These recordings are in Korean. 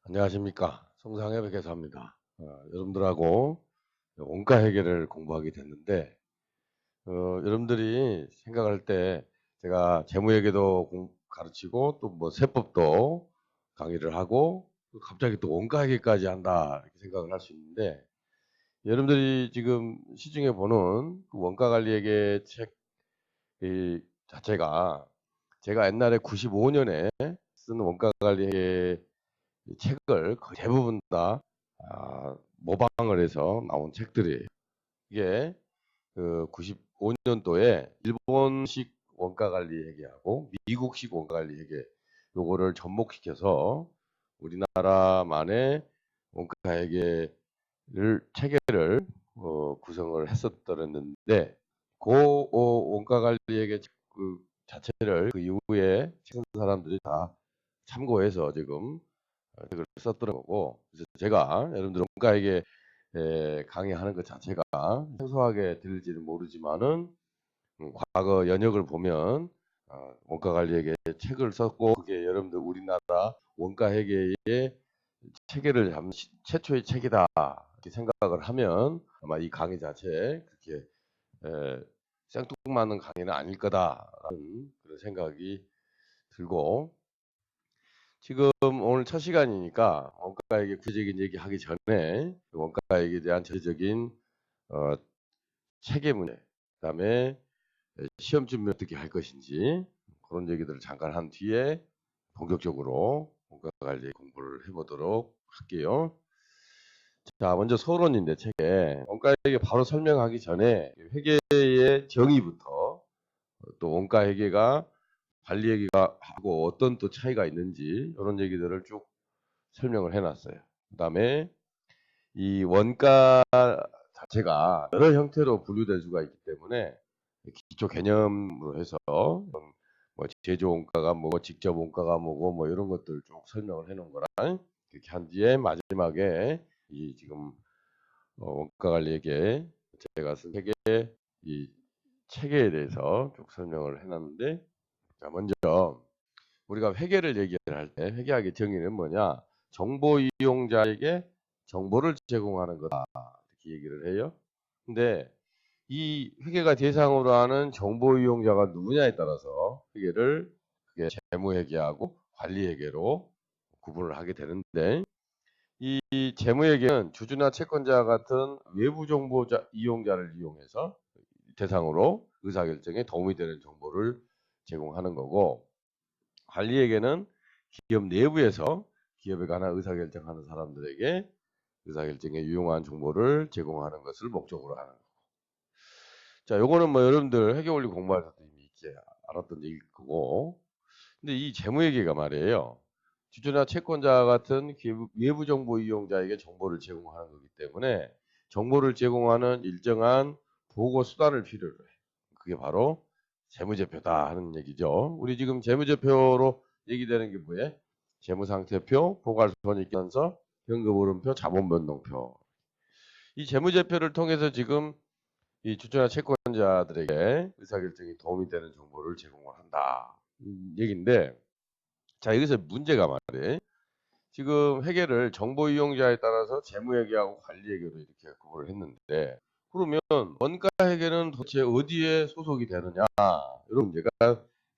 안녕하십니까. 송상해 백회사입니다. 여러분들하고 원가 해결을 공부하게 됐는데, 여러분들이 생각할 때 제가 재무회계도 가르치고 또 뭐 세법도 강의를 하고 또 갑자기 또 원가 해결까지 한다 이렇게 생각을 할 수 있는데, 여러분들이 지금 시중에 보는 그 원가 관리 회계 책 이 자체가 제가 옛날에 95년에 쓴 원가 관리 회계 책을 거의 대부분 다 모방을 해서 나온 책들이에요. 이게 그 95년도에 일본식 원가 관리 회계하고 미국식 원가 관리 회계 요거를 접목시켜서 우리나라만의 원가 회계를 체계를 구성을 했었더랬는데 그 원가 관리 회계 그 자체를 그 이후에 찍은 사람들이 다 참고해서 지금 책을 썼던 거고, 그래서 제가 여러분들 원가에게 강의하는 것 자체가 생소하게 들릴지는 모르지만은 과거 연역을 보면 원가 관리에게 책을 썼고 그게 여러분들 우리나라 원가 회계의 체계를 잡는 최초의 책이다 이렇게 생각을 하면 아마 이 강의 자체 그렇게 에, 생뚱맞는 강의는 아닐 거다라는 그런 생각이 들고, 지금 오늘 첫 시간이니까 원가액의 구체적인 얘기하기 전에 원가액에 대한 전체적인 어, 체계 문제, 그다음에 시험 준비 어떻게 할 것인지 그런 얘기들을 잠깐 한 뒤에 본격적으로 원가 관리 공부를 해보도록 할게요. 자, 먼저 서론인데 책에 원가액에 바로 설명하기 전에 회계의 정의부터 또 원가 회계가 관리 회계가 하고 어떤 또 차이가 있는지 이런 얘기들을 쭉 설명을 해놨어요. 그 다음에 이 원가 자체가 여러 형태로 분류될 수가 있기 때문에 기초 개념으로 해서 뭐 제조 원가가 뭐고 직접 원가가 뭐고 뭐 이런 것들 쭉 설명을 해놓은 거라 이렇게 한 뒤에 마지막에 이 지금 원가 관리에게 제가 쓴 책의 이 체계에 대해서 쭉 설명을 해놨는데, 자 먼저 우리가 회계를 얘기를 할 때 회계학의 정의는 뭐냐? 정보 이용자에게 정보를 제공하는 거다 이렇게 얘기를 해요. 근데 이 회계가 대상으로 하는 정보 이용자가 누구냐에 따라서 회계를 그게 재무회계하고 관리회계로 구분을 하게 되는데, 이 재무회계는 주주나 채권자 같은 외부 정보 이용자를 이용해서 대상으로 의사결정에 도움이 되는 정보를 제공하는 거고, 관리에게는 기업 내부에서 기업에 관한 의사결정하는 사람들에게 의사결정에 유용한 정보를 제공하는 것을 목적으로 하는 거고. 자, 요거는 뭐 여러분들 회계원리 공부할 때도 이미 이제 알았던 얘기일 거고. 근데 이 재무회계가 말이에요. 주주나 채권자 같은 기업 외부 정보 이용자에게 정보를 제공하는 거기 때문에 정보를 제공하는 일정한 보고 수단을 필요로 해. 그게 바로 재무제표다 하는 얘기죠. 우리 지금 재무제표로 얘기되는 게 뭐예요? 재무상태표, 보관손익계산서, 현금흐름표, 자본변동표. 이 재무제표를 통해서 지금 이 주주나 채권자들에게 의사결정에 도움이 되는 정보를 제공을 한다. 얘기인데, 자 여기서 문제가 말이에요. 지금 회계를 정보 이용자에 따라서 재무회계하고 관리회계로 이렇게 구분을 했는데, 그러면 원가 회계는 도대체 어디에 소속이 되느냐 이런 문제가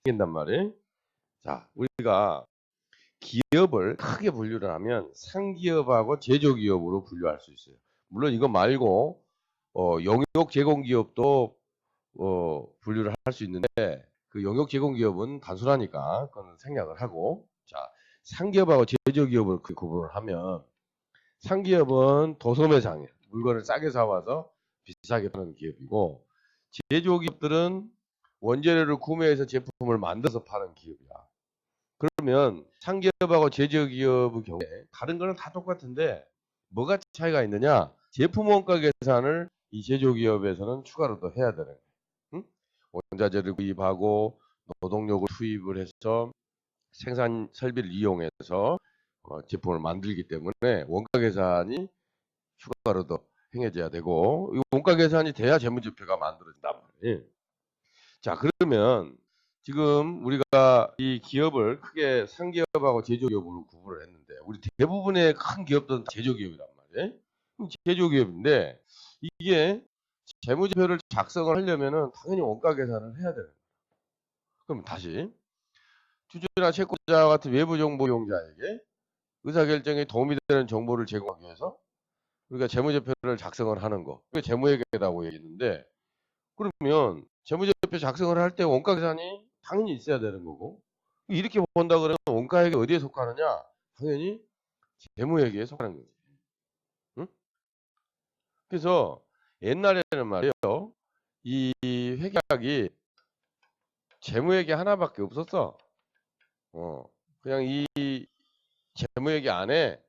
생긴단 말이에요. 자, 우리가 기업을 크게 분류를 하면 상기업하고 제조기업으로 분류할 수 있어요. 물론 이거 말고 영역 제공 기업도 분류를 할 수 있는데 그 영역 제공 기업은 단순하니까 그건 생략을 하고, 자 상기업하고 제조기업을 구분을 하면 상기업은 도소매상이에요. 물건을 싸게 사와서 비싸게 파는 기업이고, 제조기업들은 원재료를 구매해서 제품을 만들어서 파는 기업이야. 그러면 상기업하고 제조기업의 경우에 다른 거는 다 똑같은데 뭐가 차이가 있느냐? 제품 원가 계산을 이 제조기업에서는 추가로 더 해야 되는 거예요. 응? 원자재를 구입하고 노동력을 투입을 해서 생산 설비를 이용해서 제품을 만들기 때문에 원가 계산이 추가로 더 행해져야 되고, 이 원가 계산이 돼야 재무제표가 만들어진단 말이에요. 자, 그러면 지금 우리가 이 기업을 크게 상기업하고 제조기업으로 구분을 했는데 우리 대부분의 큰 기업들은 제조기업이란 말이에요. 제조기업인데 이게 재무제표를 작성을 하려면은 당연히 원가 계산을 해야 돼요. 그럼 다시 주주나 채권자 같은 외부 정보 이용자에게 의사결정에 도움이 되는 정보를 제공하기 위해서 우리가 재무제표를 작성을 하는 거. 그게 재무회계라고 얘기했는데 그러면 재무제표 작성을 할 때 원가 계산이 당연히 있어야 되는 거고 이렇게 본다 그러면 원가액이 어디에 속하느냐? 당연히 재무회계에 속하는 거지. 응? 그래서 옛날에는 말이에요. 이 회계학이 재무회계 하나밖에 없었어. 그냥 이 재무회계 안에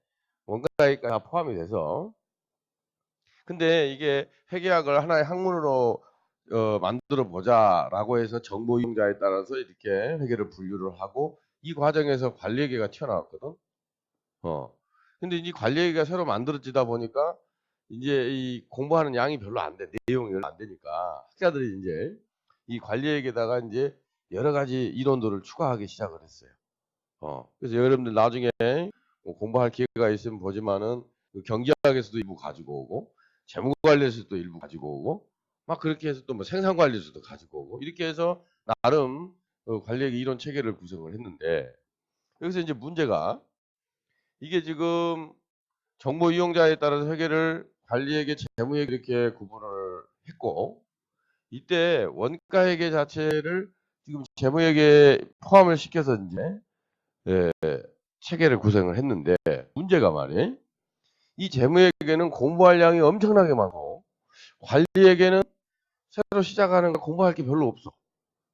원가액이 다 포함이 돼서. 근데 이게 회계학을 하나의 학문으로 만들어 보자라고 해서 정보 이용자에 따라서 이렇게 회계를 분류를 하고 이 과정에서 관리회계가 튀어나왔거든. 근데 이 관리회계가 새로 만들어지다 보니까 이제 이 공부하는 양이 별로 안 돼. 내용이 별로 안 되니까 학자들이 이제 이 관리회계에다가 이제 여러 가지 이론들을 추가하기 시작을 했어요. 그래서 여러분들 나중에 뭐 공부할 기회가 있으면 보지만은 그 경제학에서도 일부 가지고 오고 재무관리에서도 일부 가지고 오고 막 그렇게 해서 또 뭐 생산관리에서도 가지고 오고 이렇게 해서 나름 관리회계 이론 체계를 구성을 했는데 여기서 이제 문제가 이게 지금 정보 이용자에 따라서 회계를 관리회계, 재무회계 이렇게 구분을 했고 이때 원가회계 자체를 지금 재무회계에 포함을 시켜서 이제 예, 체계를 구성을 했는데 문제가 말이에요. 이 재무회계는 공부할 양이 엄청나게 많고 관리회계는 새로 시작하는 거 공부할 게 별로 없어.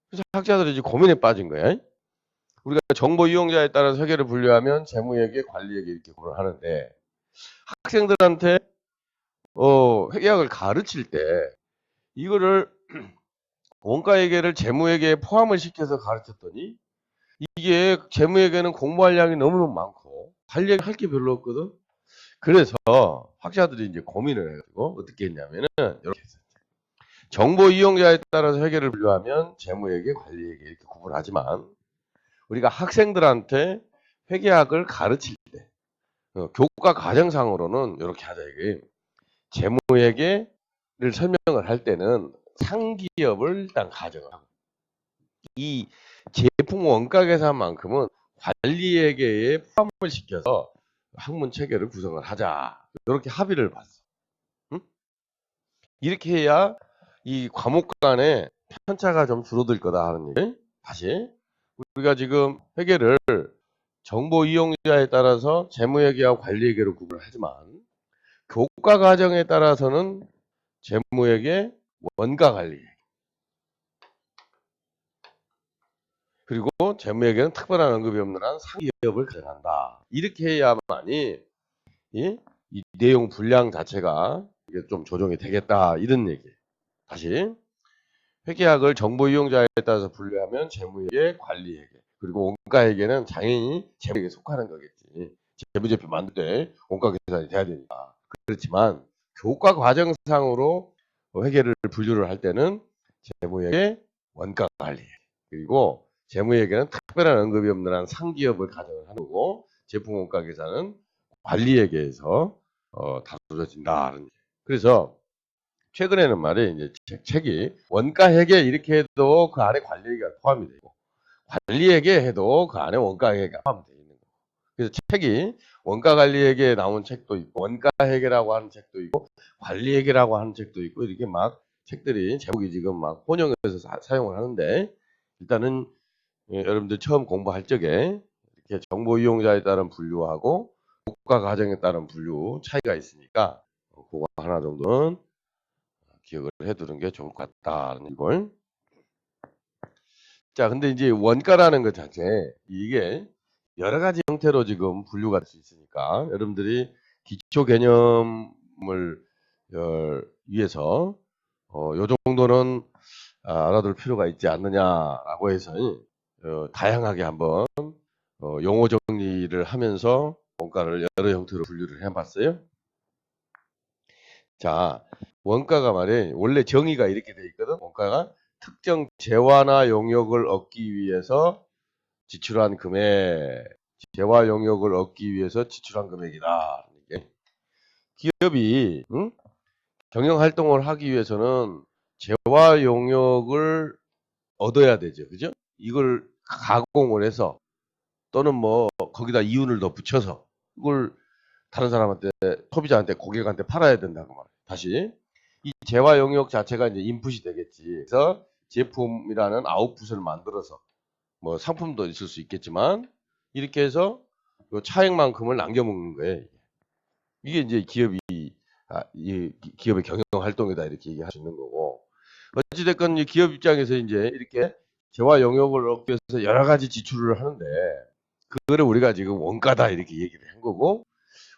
그래서 학자들이 이제 고민에 빠진 거야. 우리가 정보 이용자에 따라서 회계를 분류하면 재무회계, 관리회계 이렇게 구분을 하는데 학생들한테 회계학을 가르칠 때 이거를 원가회계를 재무회계에 포함을 시켜서 가르쳤더니 이게 재무회계는 공부할 양이 너무너무 많고 관리회계 할 게 별로 없거든. 그래서 학자들이 이제 고민을 해가지고 어떻게 했냐면은 이렇게 했어요. 정보 이용자에 따라서 회계를 분류하면 재무회계, 관리회계 이렇게 구분하지만 우리가 학생들한테 회계학을 가르칠 때 교과 과정상으로는 이렇게 하자 이게 재무회계를 설명을 할 때는 상기업을 일단 가정을 하고 이 제품 원가 계산만큼은 관리회계에 포함을 시켜서 학문 체계를 구성을 하자 이렇게 합의를 봤어. 응? 이렇게 해야 이 과목 간의 편차가 좀 줄어들 거다 하는 얘기. 다시 우리가 지금 회계를 정보 이용자에 따라서 재무회계와 관리회계로 구분을 하지만 교과 과정에 따라서는 재무회계, 원가 관리회계 그리고 재무회계는 특별한 언급이 없는 한 상기업을 가정한다. 이렇게 해야만이 이 내용 분량 자체가 이게 좀 조정이 되겠다 이런 얘기. 다시 회계학을 정보 이용자에 따라서 분류하면 재무회계, 관리회계 그리고 원가회계는 당연히 재무회계에 속하는 거겠지. 재무제표 만들 때 원가 계산이 돼야 되니까. 그렇지만 교과 과정상으로 회계를 분류를 할 때는 재무회계, 원가 관리 그리고 재무회계는 특별한 언급이 없는 한 상기업을 가정을 하는 거고 제품 원가 계산은 관리회계에서 다뤄진다. 그래서 최근에는 말이에요. 이제 책이 원가회계 이렇게 해도 그 안에 관리회계가 포함이 되고 관리회계 해도 그 안에 원가회계가 포함되어 있는 거고. 그래서 책이 원가관리회계에 나온 책도 있고 원가회계라고 하는 책도 있고 관리회계라고 하는 책도 있고 이렇게 막 책들이 제목이 지금 막 혼용해서 사용을 하는데 일단은 여러분들 처음 공부할 적에 이렇게 정보 이용자에 따른 분류하고 교과 과정에 따른 분류 차이가 있으니까 그거 하나 정도는 기억을 해두는 게 좋을 것 같다는 걸. 자, 근데 이제 원가라는 것 자체 이게 여러 가지 형태로 지금 분류가 될 수 있으니까 여러분들이 기초 개념을 위해서 요 정도는 알아둘 필요가 있지 않느냐라고 해서 다양하게 한번 용어 정리를 하면서 원가를 여러 형태로 분류를 해봤어요. 자, 원가가 말이에요. 원래 정의가 이렇게 돼 있거든. 원가가 특정 재화나 용역을 얻기 위해서 지출한 금액. 재화 용역을 얻기 위해서 지출한 금액이다. 이게 기업이 경영 활동을 하기 위해서는 재화 용역을 얻어야 되죠. 그죠? 이걸 가공을 해서 또는 뭐 거기다 이윤을 더 붙여서 이걸 다른 사람한테 소비자한테 고객한테 팔아야 된다고 말해요. 다시 이 재화 용역 자체가 이제 인풋이 되겠지. 그래서 제품이라는 아웃풋을 만들어서 뭐 상품도 있을 수 있겠지만 이렇게 해서 요 차액만큼을 남겨먹는 거예요. 이게 이제 이 기업의 경영 활동이다 이렇게 얘기할 수 있는 거고. 어찌됐건 이 기업 입장에서 이제 이렇게 재화 용역을 얻기 위해서 여러 가지 지출을 하는데 그거를 우리가 지금 원가다 이렇게 얘기를 한 거고,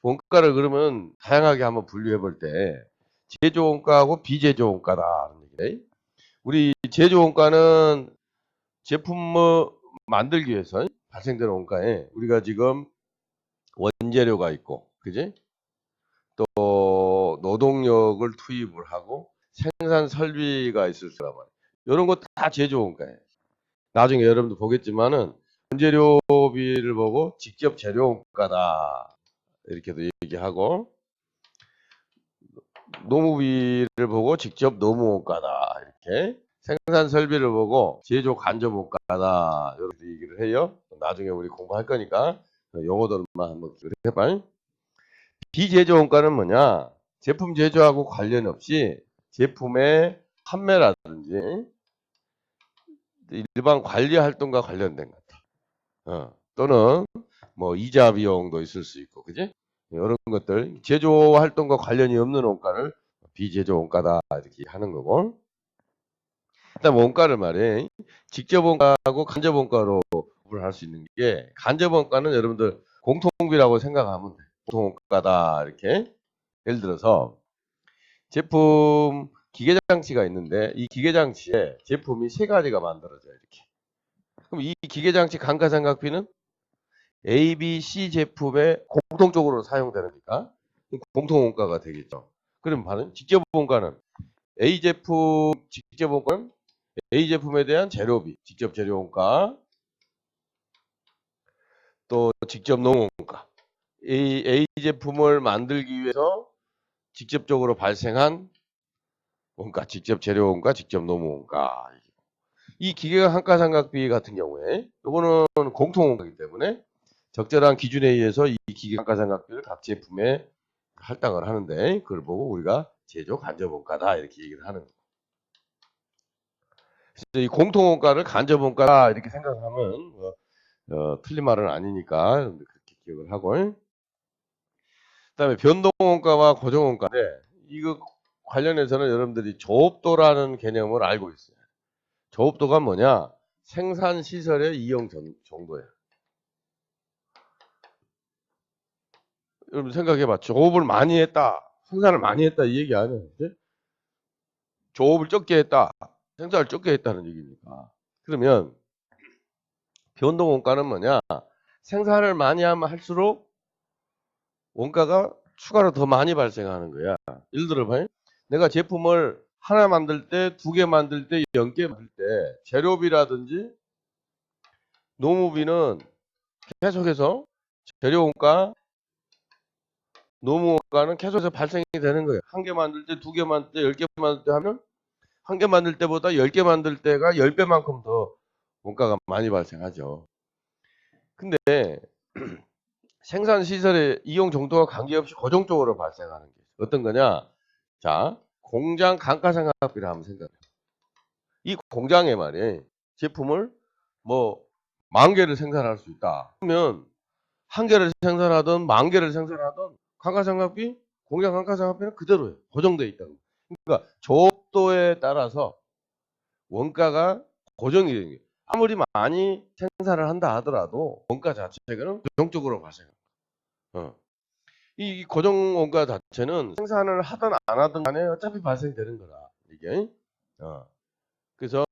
원가를 그러면 다양하게 한번 분류해 볼 때 제조 원가하고 비제조 원가다. 우리 제조 원가는 제품을 만들기 위해서 발생되는 원가에 우리가 지금 원재료가 있고, 그지? 또 노동력을 투입을 하고 생산 설비가 있을 거란 말이에요. 이런 거 다 제조 원가예요. 나중에 여러분도 보겠지만은 원재료비를 보고 직접 재료 원가다 이렇게도 얘기하고, 노무비를 보고 직접 노무 원가다 이렇게, 생산 설비를 보고 제조 간접 원가다 이렇게 얘기를 해요. 나중에 우리 공부할 거니까 용어들만 한번 해봐. 비제조 원가는 뭐냐? 제품 제조하고 관련 없이 제품의 판매라든지 일반 관리 활동과 관련된 것. 또는 뭐 이자 비용도 있을 수 있고, 그지? 이런 것들 제조 활동과 관련이 없는 원가를 비제조 원가다 이렇게 하는 거고. 그다음 원가를 말해 직접 원가하고 간접 원가로 구분할 수 있는 게, 간접 원가는 여러분들 공통비라고 생각하면 돼. 공통 원가다 이렇게. 예를 들어서 제품 기계 장치가 있는데 이 기계 장치에 제품이 세 가지가 만들어져요 이렇게. 그럼 이 기계 장치 감가상각비는 A, B, C 제품에 공통적으로 사용되니까 공통 원가가 되겠죠. 그럼 반은 직접 원가는 A 제품 직접 원가는 A 제품에 대한 재료비, 직접 재료 원가, 또 직접 노무 원가. A 제품을 만들기 위해서 직접적으로 발생한 원가, 직접 재료 원가, 직접 노무 원가. 이 기계가 감가상각비 같은 경우에 이거는 공통 원가이기 때문에 적절한 기준에 의해서 이 기계 감가상각비를 각 제품에 할당을 하는데, 그걸 보고 우리가 제조 간접 원가다 이렇게 얘기를 하는 거예요. 그래서 이 공통 원가를 간접 원가다 이렇게 생각하면 틀린 말은 아니니까 그렇게 기억을 하고. 그다음에 변동 원가와 고정 원가인데 이거 관련해서는 여러분들이 조업도라는 개념을 알고 있어요. 조업도가 뭐냐? 생산 시설의 이용 정도예요. 여러분 생각해봐. 조업을 많이 했다, 생산을 많이 했다 이 얘기 아니에요. 조업을 적게 했다, 생산을 적게 했다는 얘기니까. 그러면 변동 원가는 뭐냐? 생산을 많이 하면 할수록 원가가 추가로 더 많이 발생하는 거야. 예를 들어봐요. 내가 제품을 하나 만들 때, 두 개 만들 때, 10개 만들 때 재료비라든지 노무비는 계속해서 재료 원가, 노무 원가는 계속해서 발생이 되는 거예요. 한 개 만들 때, 두 개 만들 때, 10개 만들 때 하면 한 개 만들 때보다 10개 만들 때가 10배만큼 더 원가가 많이 발생하죠. 근데 생산 시설의 이용 정도와 관계없이 고정적으로 발생하는 게 어떤 거냐? 자, 공장 감가상각비를 한번 생각해. 이 공장에 말이에요. 제품을 뭐 10,000개를 생산할 수 있다. 그러면 1개를 생산하든 10,000개를 생산하든 감가상각비, 공장 감가상각비는 그대로예요. 고정되어 있다고. 그러니까 조업도에 따라서 원가가 고정이 되는 거예요. 아무리 많이 생산을 한다 하더라도 원가 자체는 고정적으로 발생합니다. 이 고정 원가 자체는 생산을 하든 안 하든 간에 어차피 발생되는 거라 이게. 그래서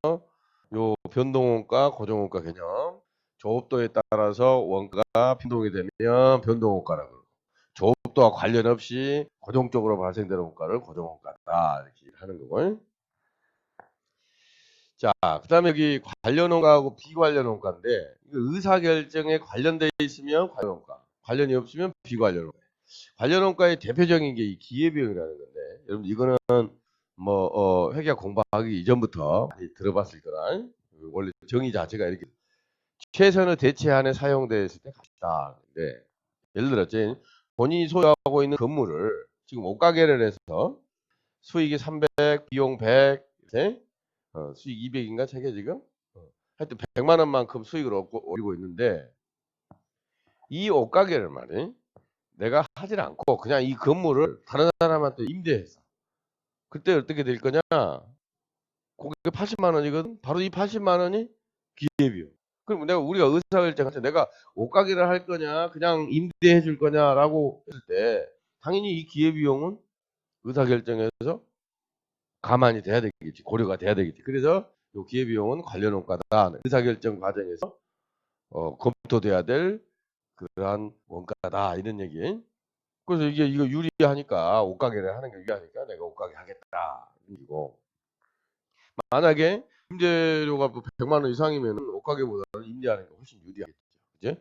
요 변동 원가, 고정 원가 개념, 조업도에 따라서 원가가 변동이 되면 변동 원가라고 그러고, 조업도와 관련 없이 고정적으로 발생되는 원가를 고정 원가다 이렇게 하는 거고. 자, 그다음에 여기 관련 원가하고 비관련 원가인데 이거 의사결정에 관련돼 있으면 관련 원가, 관련이 없으면 비관련 원가. 관련 원가의 대표적인 게 이 기회비용이라는 건데 여러분 이거는 뭐 회계학 공부하기 이전부터 많이 들어봤을 거라. 원래 정의 자체가 이렇게 최선의 대체안에 사용됐을 때 같다. 근데 예를 들었지 본인이 소유하고 있는 건물을 지금 옷가게를 해서 수익이 300, 비용 100, 이렇게 수익 200인가 차게 지금 하여튼 100만 원만큼 수익을 올리고 있는데 이 옷가게를 말이 내가 하질 않고 그냥 이 건물을 다른 사람한테 임대해서 그때 어떻게 될 거냐? 고객 80만 원이거든. 바로 이 80만 원이 기회비용. 그럼 우리가 의사결정할 때 내가 옷가게를 할 거냐, 그냥 임대해 줄 거냐라고 했을 때 당연히 이 기회비용은 의사결정에서 가만히 돼야 되겠지, 고려가 돼야 되겠지. 그래서 이 기회비용은 관련 원가다. 의사결정 과정에서 검토돼야 될 그러한 원가다 이런 얘기. 그래서 이거 유리하니까 옷가게를 하는 게 유리하니까 내가 옷가게 하겠다. 이거 만약에 임대료가 뭐 100만 원 이상이면 옷가게보다는 임대하는 게 훨씬 유리하겠죠. 그지?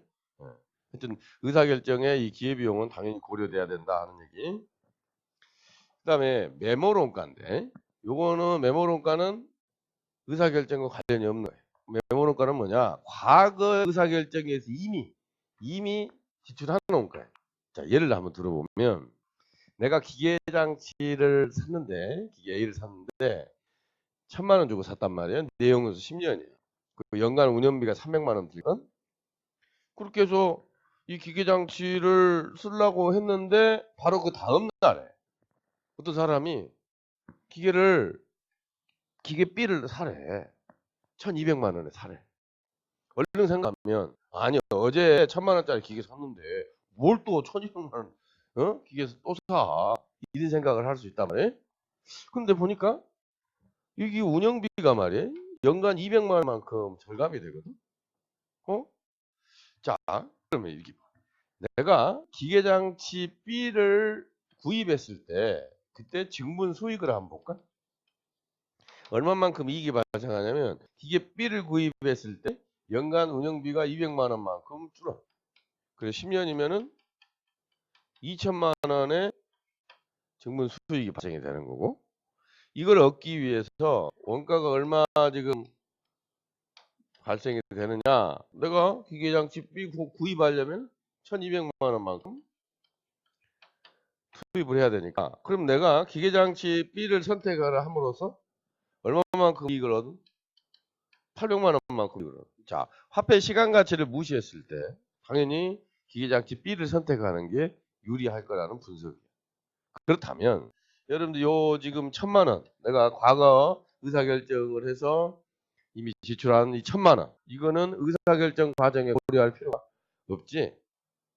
하여튼 의사결정에 이 기회비용은 당연히 고려돼야 된다 하는 얘기. 그다음에 메모론가인데 요거는 메모론가는 의사결정과 관련이 없는 거예요. 메모론가는 뭐냐? 과거 의사결정에서 이미 지출한 원가예요. 자, 예를 한번 들어보면 내가 기계장치를 샀는데 기계 A를 샀는데 1000만 원 주고 샀단 말이에요. 내용에서 10년이에요. 그리고 연간 운영비가 300만 원 들건 그렇게 해서 이 기계장치를 쓰려고 했는데 바로 그 다음 날에 어떤 사람이 기계 B를 사래. 1200만 원에 사래. 얼른 생각하면 아니 어제 1000만 원짜리 기계 샀는데 뭘 또 1200만 원 기계에서 또 사. 이런 생각을 할 수 있단 말이에요. 근데 보니까 이게 운영비가 말이에요. 연간 200만 원만큼 절감이 되거든. 어? 자, 그러면 이게 내가 기계장치 B를 구입했을 때 그때 증분 수익을 한번 볼까? 얼마만큼 이익이 발생하냐면 기계 B를 구입했을 때 연간 운영비가 200만 원만큼 줄어. 그래서 10년이면은 2천만 원의 증분 수익이 발생이 되는 거고 이걸 얻기 위해서 원가가 얼마 지금 발생이 되느냐? 내가 기계장치 B 구입하려면 1200만 원만큼 투입을 해야 되니까 그럼 내가 기계장치 B를 선택을 함으로써 얼마만큼 이익을 얻은? 800만 원만큼 이익을 얻은. 자, 화폐 시간 가치를 무시했을 때 당연히 기계장치 B를 선택하는 게 유리할 거라는 분석이에요. 그렇다면 여러분들 요 지금 1000만 원 내가 과거 의사결정을 해서 이미 지출한 이 1000만 원 이거는 의사결정 과정에 고려할 필요가 없지.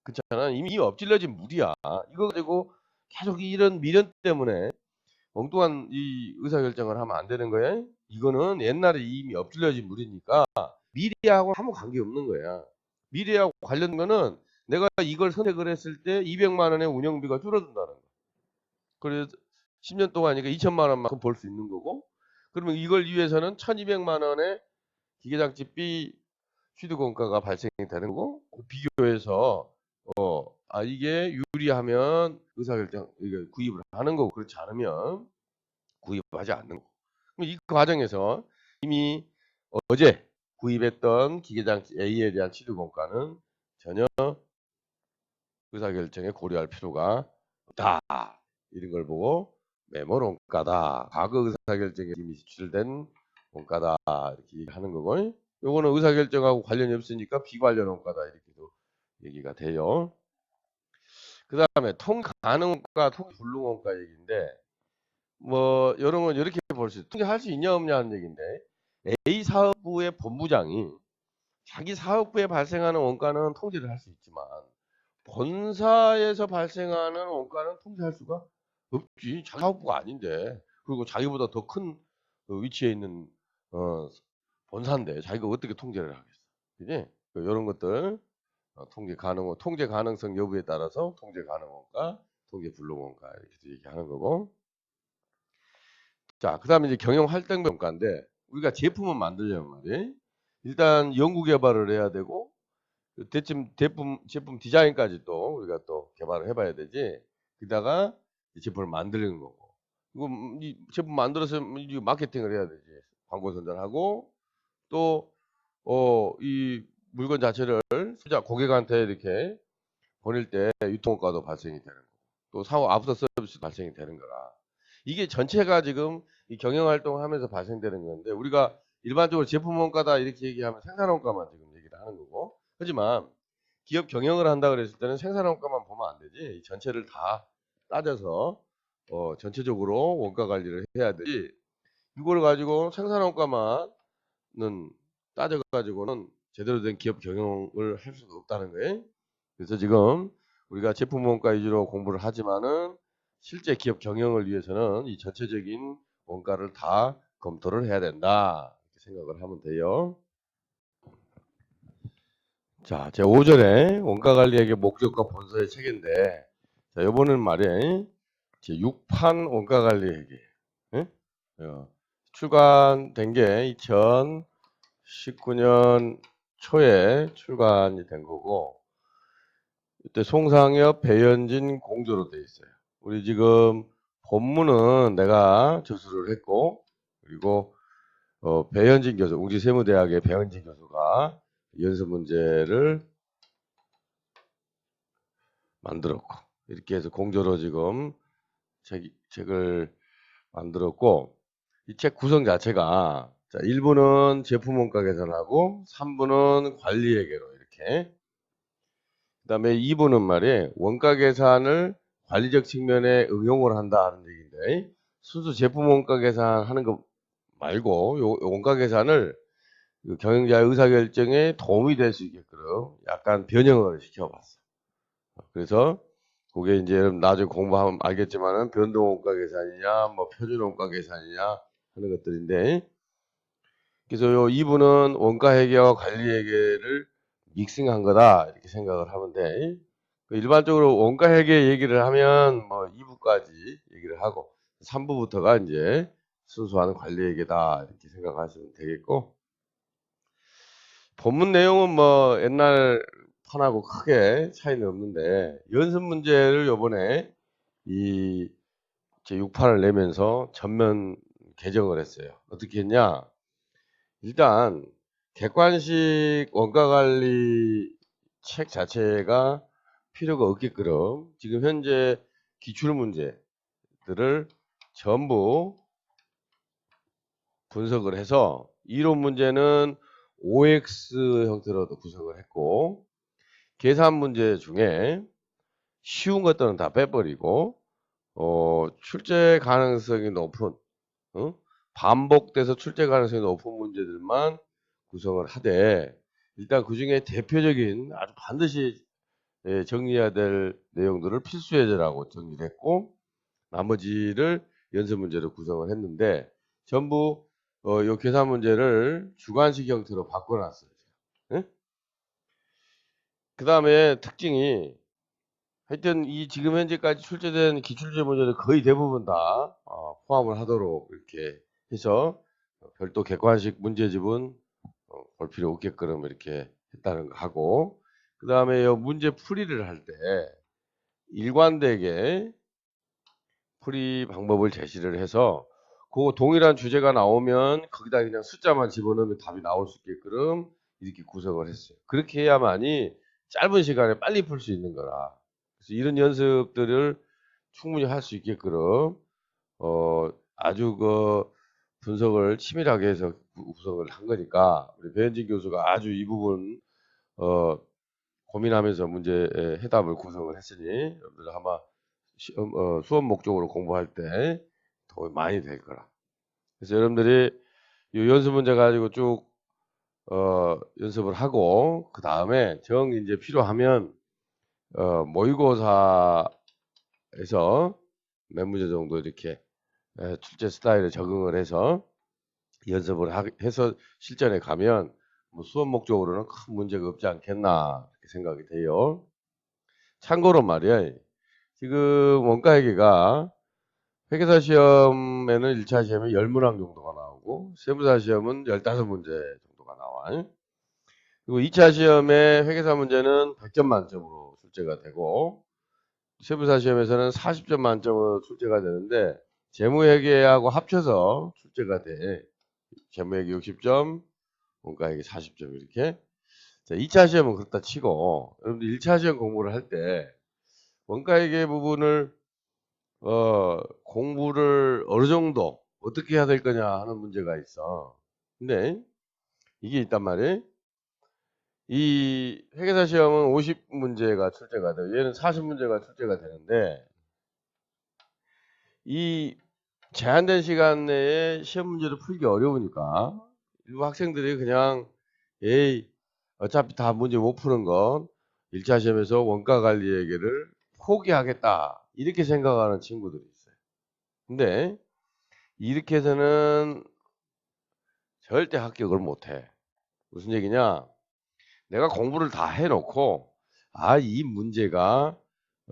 그렇잖아. 이미 엎질러진 물이야. 이거 가지고 계속 이런 미련 때문에 엉뚱한 이 의사결정을 하면 안 되는 거야. 이거는 옛날에 이미 엎질러진 물이니까 미래하고 아무 관계 없는 거야. 미래하고 관련된 거는 내가 이걸 선택을 했을 때 200만 원의 운영비가 줄어든다는 거야. 그래서 10년 동안이니까 2천만 원만큼 벌 수 있는 거고 그러면 이걸 위해서는 1200만 원의 기계장치 B 취득원가가 발생이 되는 거고 그 비교해서 이게 유리하면 의사결정 이게 구입을 하는 거고 그렇지 않으면 구입하지 않는 거고 그럼 이 과정에서 이미 어제 구입했던 기계장치 A에 대한 취득원가는 전혀 의사결정에 고려할 필요가 없다 이런 걸 보고 메모 원가다 과거 의사결정에 이미 지출된 원가다 이렇게 하는 거고 요거는 의사결정하고 관련이 없으니까 비관련 원가다 이렇게도 얘기가 돼요. 그 다음에 통가능원가, 통불능원가 얘기인데 뭐 이런 건 이렇게 볼 수 있어요. 통계할 수 있냐 없냐 하는 얘기인데 A 사업부의 본부장이 자기 사업부에 발생하는 원가는 통제를 할 수 있지만 본사에서 발생하는 원가는 통제할 수가 없지. 자기 사업부가 아닌데 그리고 자기보다 더 큰 위치에 있는 본사인데 자기가 어떻게 통제를 하겠어. 그지? 이런 것들 통제 가능성 여부에 따라서 통제 가능 원가, 통제 불능 원가 이렇게 얘기하는 거고. 자, 그다음에 이제 경영 활동 원가인데 우리가 제품을 만들려면 말이에요. 일단 연구 개발을 해야 되고 제품 디자인까지 또 우리가 또 개발을 해봐야 되지. 그다가 이 제품을 만드는 거고. 이거 이 제품 만들어서 이 마케팅을 해야 되지. 광고 선전하고 또 이 물건 자체를 소비자 고객한테 이렇게 보낼 때 유통가도 발생이 되는 거고 또 사후 아프터 서비스 발생이 되는 거라. 이게 전체가 지금 이 경영 활동을 하면서 발생되는 건데 우리가 일반적으로 제품 원가다 이렇게 얘기하면 생산 원가만 지금 얘기를 하는 거고. 하지만 기업 경영을 한다 그랬을 때는 생산 원가만 보면 안 되지. 이 전체를 다 따져서 전체적으로 원가 관리를 해야 되지. 이걸 가지고 생산 원가만은 따져 가지고는 제대로 된 기업 경영을 할 수가 없다는 거예요. 그래서 지금 우리가 제품 원가 위주로 공부를 하지만은 실제 기업 경영을 위해서는 이 전체적인 원가를 다 검토를 해야 된다. 이렇게 생각을 하면 돼요. 자, 제 5절에 원가 관리액의 목적과 본서의 책인데, 자, 요번은 말이에요. 제 6판 원가 관리액이 출간된 게 2019년 초에 출간이 된 거고, 이때 송상엽, 배현진 공조로 돼 있어요. 우리 지금 본문은 내가 저술을 했고, 그리고 배현진 교수, 웅지세무대학의 배현진 교수가 연습 문제를 만들었고, 이렇게 해서 공조로 지금 책을 만들었고, 이 책 구성 자체가, 자, 1부는 제품 원가 계산하고, 3부는 관리회계로 이렇게. 그 다음에 2부는 말이에요. 원가 계산을 관리적 측면에 응용을 한다 하는 얘기인데, 순수 제품 원가 계산하는 거 말고, 요 원가 계산을 그 경영자의 의사결정에 도움이 될 수 있게끔 약간 변형을 시켜봤어. 그래서 그게 이제 여러분 나중에 공부하면 알겠지만은 변동원가 계산이냐, 뭐 표준원가 계산이냐 하는 것들인데, 그래서 요 2부는 원가회계와 관리회계를 믹싱한 거다 이렇게 생각을 하면 돼. 일반적으로 원가회계 얘기를 하면 뭐 2부까지 얘기를 하고 3부부터가 이제 순수한 관리회계다 이렇게 생각하시면 되겠고, 본문 내용은 뭐 옛날 판하고 크게 차이는 없는데 연습 문제를 요번에 이 제 6판을 내면서 전면 개정을 했어요. 어떻게 했냐? 일단 객관식 원가 관리 책 자체가 필요가 없게끔 지금 현재 기출 문제들을 전부 분석을 해서 이론 문제는 OX 형태로도 구성을 했고, 계산 문제 중에 쉬운 것들은 다 빼버리고 출제 가능성이 높은 반복돼서 출제 가능성이 높은 문제들만 구성을 하되, 일단 그 중에 대표적인 아주 반드시 정리해야 될 내용들을 필수 예제라고 정리를 했고, 나머지를 연습 문제로 구성을 했는데 전부 요 계산 문제를 주관식 형태로 바꿔놨어요. 그 다음에 특징이 하여튼 이 지금 현재까지 출제된 기출제 문제를 거의 대부분 다 포함을 하도록 이렇게 해서 별도 객관식 문제집은 볼 필요 없게끔 이렇게 했다는 거 하고, 그 다음에 문제 풀이를 할 때 일관되게 풀이 방법을 제시를 해서 그 동일한 주제가 나오면 거기다 그냥 숫자만 집어넣으면 답이 나올 수 있게끔 이렇게 구성을 했어요. 그렇게 해야만이 짧은 시간에 빨리 풀 수 있는 거라. 그래서 이런 연습들을 충분히 할 수 있게끔 아주 그 분석을 치밀하게 해서 구성을 한 거니까 우리 배현진 교수가 아주 이 부분 고민하면서 문제 해답을 구성을 했으니 여러분들 아마 수업 목적으로 공부할 때 도움이 많이 될 거라. 그래서 여러분들이 이 연습 문제 가지고 쭉 연습을 하고 그 다음에 정 이제 필요하면 모의고사에서 몇 문제 정도 이렇게 출제 스타일에 적응을 해서 연습을 해서 실전에 가면 뭐 수업 목적으로는 큰 문제가 없지 않겠나 이렇게 생각이 돼요. 참고로 말이야, 지금 원가회계가 회계사 시험에는 1차 시험에 10문항 정도가 나오고 나오고 세무사 시험은 15문제 정도가 나와. 그리고 2차 시험의 회계사 문제는 100점 만점으로 출제가 되고 세무사 시험에서는 40점 만점으로 출제가 되는데 재무회계하고 합쳐서 출제가 돼. 재무회계 60점, 원가회계 40점 이렇게. 자, 2차 시험은 그렇다 치고 여러분들 1차 시험 공부를 할 때 원가회계 부분을 공부를 어느 정도 어떻게 해야 될 거냐 하는 문제가 있어. 근데 이게 있단 말이에요. 이 회계사 시험은 50문제가 출제가 돼요. 얘는 40문제가 출제가 되는데 이 제한된 시간 내에 시험 문제를 풀기 어려우니까 일부 학생들이 그냥 에이 어차피 다 문제 못 푸는 건 1차 시험에서 원가 관리 회계를 포기하겠다 이렇게 생각하는 친구들이 있어요. 근데 이렇게 해서는 절대 합격을 못해. 무슨 얘기냐? 내가 공부를 다 해놓고 이 문제가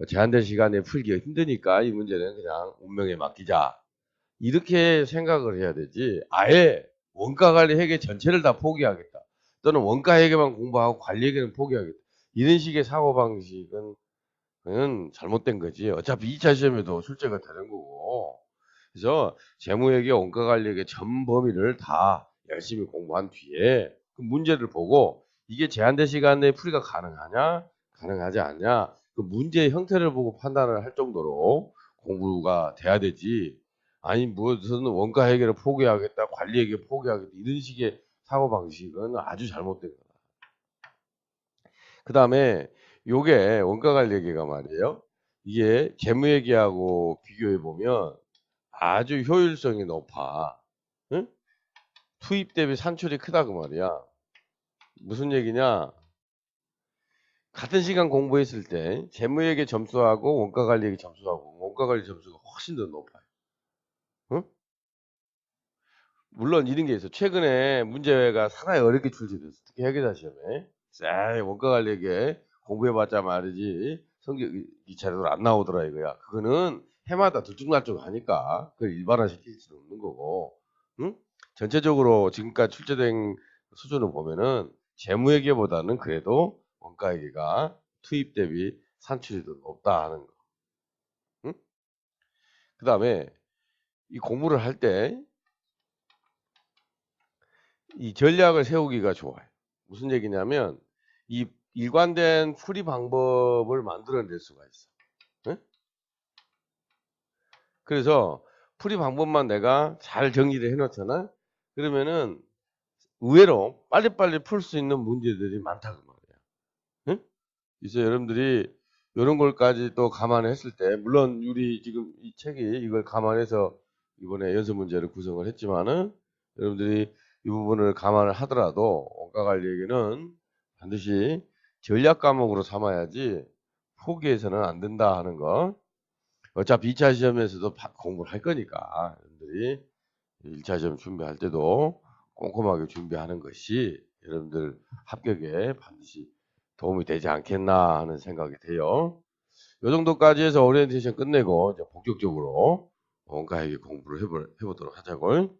제한된 시간에 풀기가 힘드니까 이 문제는 그냥 운명에 맡기자 이렇게 생각을 해야 되지. 아예 원가관리 회계 전체를 다 포기하겠다 또는 원가회계만 공부하고 관리회계는 포기하겠다 이런 식의 사고방식은 그건 잘못된 거지. 어차피 2차 시험에도 출제가 되는 거고. 그래서 재무회계, 원가관리회계 전 범위를 다 열심히 공부한 뒤에 그 문제를 보고 이게 제한된 시간 내에 풀이가 가능하냐, 가능하지 않냐, 그 문제의 형태를 보고 판단을 할 정도로 공부가 돼야 되지. 아니 무슨 원가회계를 포기하겠다, 관리회계 포기하겠다 이런 식의 사고방식은 아주 잘못된 거다. 그 다음에 요게 원가관리회계가 말이에요. 이게 재무회계하고 비교해 보면 아주 효율성이 높아. 응? 투입 대비 산출이 크다 그 말이야. 무슨 얘기냐? 같은 시간 공부했을 때 재무회계 점수하고 원가관리회계 점수하고 원가관리 점수가 훨씬 더 높아요. 응? 물론 이런 게 있어. 최근에 문제가 상당히 어렵게 출제됐어. 특히 회계사 시험에. 원가관리회계 공부해봤자 말이지 성적이 제대로 안 나오더라 이거야. 그거는 해마다 들쭉날쭉 하니까 그걸 일반화시킬 수는 없는 거고. 응? 전체적으로 지금까지 출제된 수준을 보면은 재무회계보다는 그래도 원가회계가 투입 대비 산출이 더 높다 하는 거. 응? 그 다음에 이 공부를 할 때 이 전략을 세우기가 좋아요. 무슨 얘기냐면 이 일관된 풀이 방법을 만들어낼 수가 있어. 응? 그래서 풀이 방법만 내가 잘 정리를 해놓잖아. 그러면은 의외로 빨리빨리 풀 수 있는 문제들이 많다 그 말이야. 응? 그래서 여러분들이 이런 걸까지 또 감안했을 때 물론 우리 지금 이 책이 이걸 감안해서 이번에 연습 문제를 구성을 했지만은 여러분들이 이 부분을 감안을 하더라도 원가 관리에게는 반드시 전략 과목으로 삼아야지 포기해서는 안 된다 하는 거. 어차피 2차 시험에서도 공부를 할 거니까 여러분들이 1차 시험 준비할 때도 꼼꼼하게 준비하는 것이 여러분들 합격에 반드시 도움이 되지 않겠나 하는 생각이 돼요. 이 정도까지 해서 오리엔테이션 끝내고 이제 본격적으로 원가회계 공부를 해보도록 하자고요.